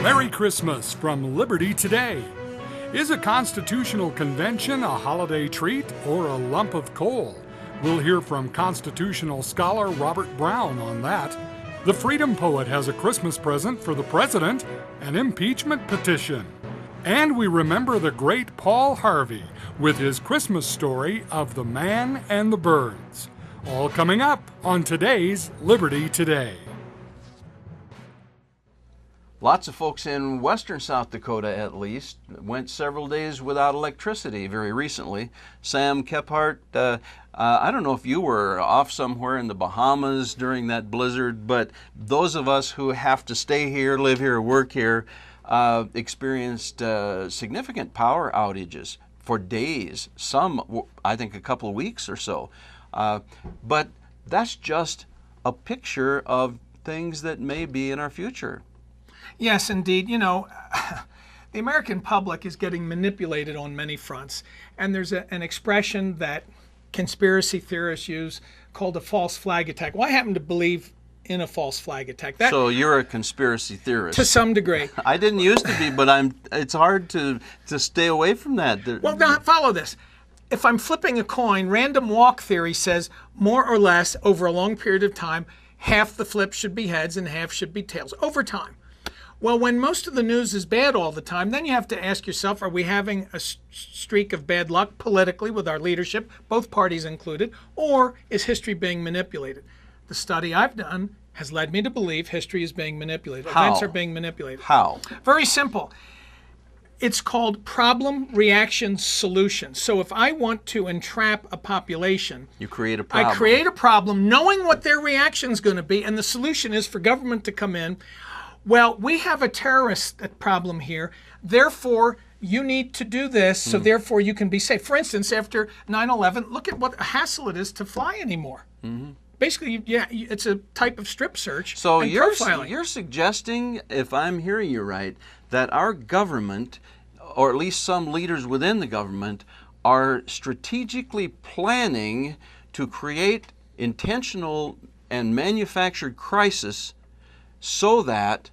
Merry Christmas from Liberty Today. Is a constitutional convention a holiday treat or a lump of coal? We'll hear from constitutional scholar Robert Brown on that. The Freedom Poet has a Christmas present for the president, an impeachment petition. And we remember the great Paul Harvey with his Christmas story of the man and the birds. All coming up on today's Liberty Today. Lots of folks in western South Dakota, at least, went several days without electricity very recently. Sam Kephart, I don't know if you were off somewhere in the Bahamas during that blizzard, but those of us who have to stay here, live here, work here, experienced significant power outages for days, some, I think, a couple of weeks or so. But that's just a picture of things that may be in our future. Yes, indeed. You know, the American public is getting manipulated on many fronts. And there's an expression that conspiracy theorists use called a false flag attack. Well, I happen to believe in a false flag attack. So you're a conspiracy theorist? To some degree. I didn't used to be, but it's hard to stay away from that. Well, now follow this. If I'm flipping a coin, random walk theory says more or less over a long period of time, half the flips should be heads and half should be tails over time. Well, when most of the news is bad all the time, then you have to ask yourself, are we having a streak of bad luck politically with our leadership, both parties included, or is history being manipulated? The study I've done has led me to believe history is being manipulated. How? Events are being manipulated. How? Very simple. It's called problem, reaction, solution. So if I want to entrap a population, you create a problem. I create a problem knowing what their reaction is going to be, and the solution is for government to come in. Well, we have a terrorist problem here. Therefore, you need to do this, so therefore you can be safe. For instance, after 9/11, look at what a hassle it is to fly anymore. Mm-hmm. Basically, yeah, it's a type of strip search. So and you're suggesting, if I'm hearing you right, that our government, or at least some leaders within the government, are strategically planning to create intentional and manufactured crisis so that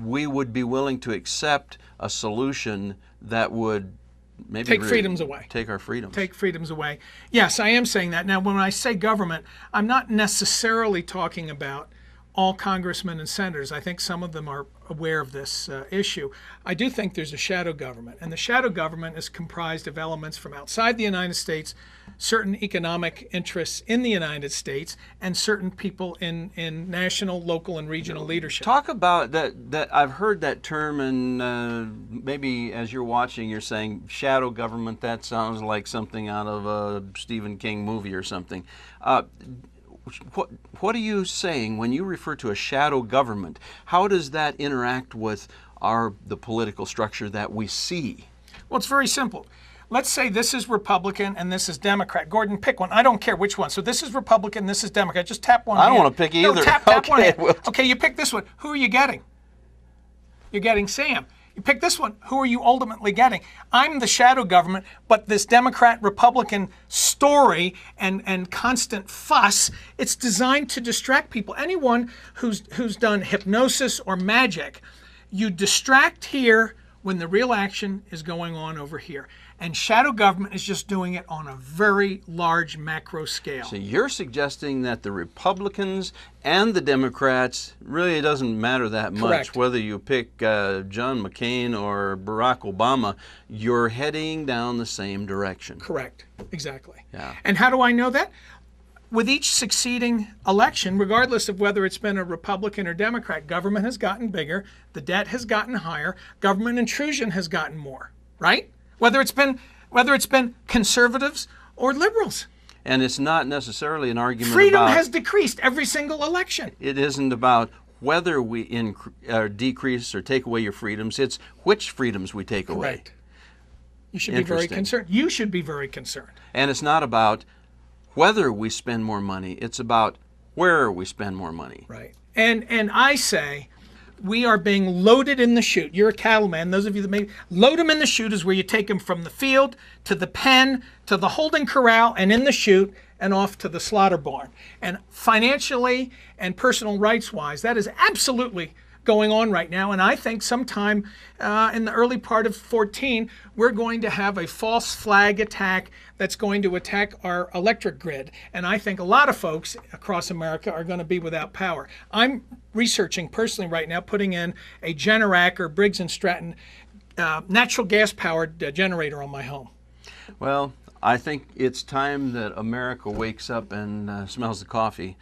we would be willing to accept a solution that would maybe take freedoms away. Take our freedoms. Take freedoms away. Yes, I am saying that. Now, when I say government, I'm not necessarily talking about all congressmen and senators. I think some of them are aware of this issue. I do think there's a shadow government, and the shadow government is comprised of elements from outside the United States, certain economic interests in the United States, and certain people in national, local, and regional leadership. Talk about that. I've heard that term, and maybe as you're watching, you're saying shadow government. That sounds like something out of a Stephen King movie or something. What are you saying when you refer to a shadow government? How does that interact with the political structure that we see? Well, it's very simple. Let's say this is Republican and this is Democrat. Gordon, pick one. I don't care which one. So this is Republican, this is Democrat. Just tap one. I don't want to pick either. No, tap one. Well, okay, you pick this one. Who are you getting? You're getting Sam. You pick this one. Who are you ultimately getting? I'm the shadow government, but this Democrat-Republican story and constant fuss, it's designed to distract people. Anyone who's done hypnosis or magic, you distract here when the real action is going on over here. And shadow government is just doing it on a very large macro scale. So you're suggesting that the Republicans and the Democrats, really it doesn't matter that much. Correct. Whether you pick John McCain or Barack Obama, you're heading down the same direction. Correct. Exactly. Yeah. And how do I know that? With each succeeding election, regardless of whether it's been a Republican or Democrat, government has gotten bigger, the debt has gotten higher, government intrusion has gotten more, right? Whether it's been conservatives or liberals. And it's not necessarily an argument Freedom about... has decreased every single election. It isn't about whether we decrease or take away your freedoms. It's which freedoms we take away. Correct. You should be very concerned. You should be very concerned. And it's not about whether we spend more money. It's about where we spend more money. Right. And I say we are being loaded in the chute. You're a cattleman. Those of you that may load them in the chute is where you take them from the field to the pen to the holding corral and in the chute and off to the slaughter barn. And financially and personal rights wise, that is absolutely going on right now. And I think sometime in the early part of 14, we're going to have a false flag attack that's going to attack our electric grid. And I think a lot of folks across America are going to be without power. I'm researching personally right now, putting in a Generac or Briggs & Stratton natural gas-powered generator on my home. Well, I think it's time that America wakes up and smells the coffee.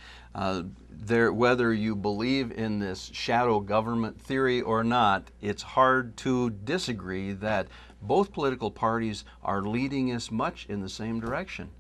Whether you believe in this shadow government theory or not, it's hard to disagree that both political parties are leading us much in the same direction.